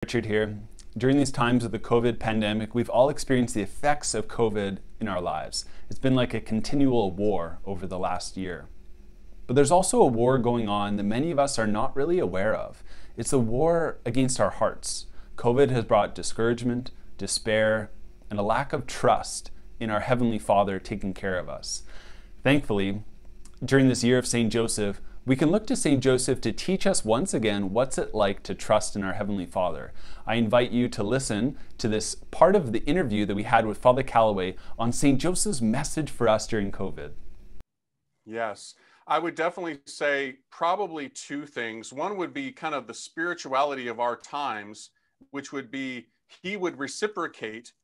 Richard here. During these times of the COVID pandemic, we've all experienced the effects of COVID in our lives. It's been like a continual war over the last year. But there's also a war going on that many of us are not really aware of. It's a war against our hearts. COVID has brought discouragement, despair, and a lack of trust in our Heavenly Father taking care of us. Thankfully, during this year of St. Joseph, we can look to St. Joseph to teach us once again what's it like to trust in our Heavenly Father. I invite you to listen to this part of the interview that we had with Father Calloway on St. Joseph's message for us during COVID. Yes, I would definitely say probably two things. One would be kind of the spirituality of our times, which would be he would reciprocate,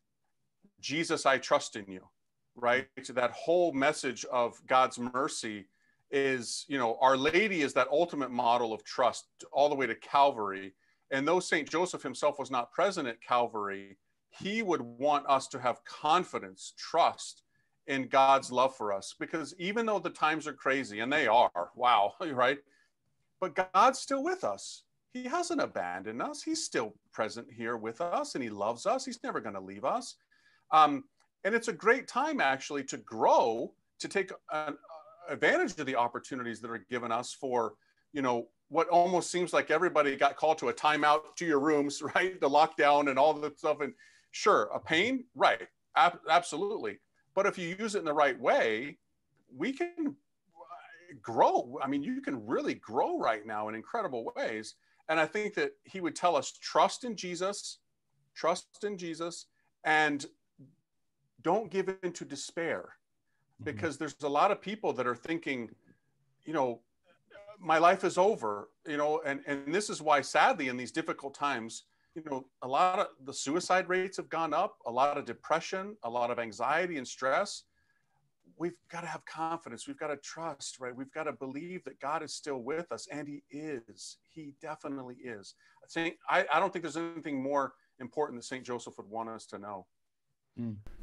Jesus, I trust in you, right? So that whole message of God's mercy is, Our Lady is that ultimate model of trust all the way to Calvary. And though St. Joseph himself was not present at Calvary, he would want us to have confidence, trust in God's love for us. Because even though the times are crazy, and they are, wow, right? But God's still with us. He hasn't abandoned us. He's still present here with us, and he loves us. He's never going to leave us. And it's a great time, actually, to grow, to take advantage of the opportunities that are given us for, what almost seems like everybody got called to a timeout to your rooms, right? The lockdown and all the stuff. And sure, a pain, right? Absolutely. But if you use it in the right way, we can grow. I mean, you can really grow right now in incredible ways. And I think that he would tell us, trust in Jesus, and don't give in to despair. Because there's a lot of people that are thinking, my life is over, and this is why, sadly, in these difficult times, a lot of the suicide rates have gone up, a lot of depression, a lot of anxiety and stress. We've got to have confidence. We've got to trust, right? We've got to believe that God is still with us, and he is. He definitely is. I don't think there's anything more important that St. Joseph would want us to know.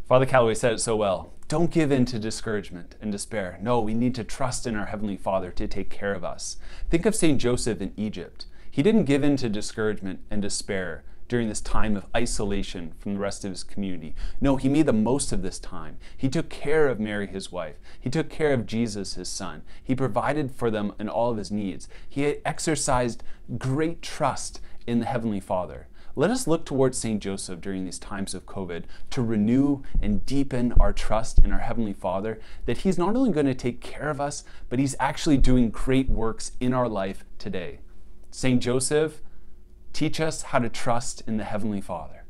Father Calloway said it so well. Don't give in to discouragement and despair. No, we need to trust in our Heavenly Father to take care of us. Think of St. Joseph in Egypt. He didn't give in to discouragement and despair during this time of isolation from the rest of his community. No, he made the most of this time. He took care of Mary, his wife. He took care of Jesus, his son. He provided for them in all of his needs. He exercised great trust in the Heavenly Father. Let us look towards St. Joseph during these times of COVID to renew and deepen our trust in our Heavenly Father, that he's not only going to take care of us, but he's actually doing great works in our life today. St. Joseph, teach us how to trust in the Heavenly Father.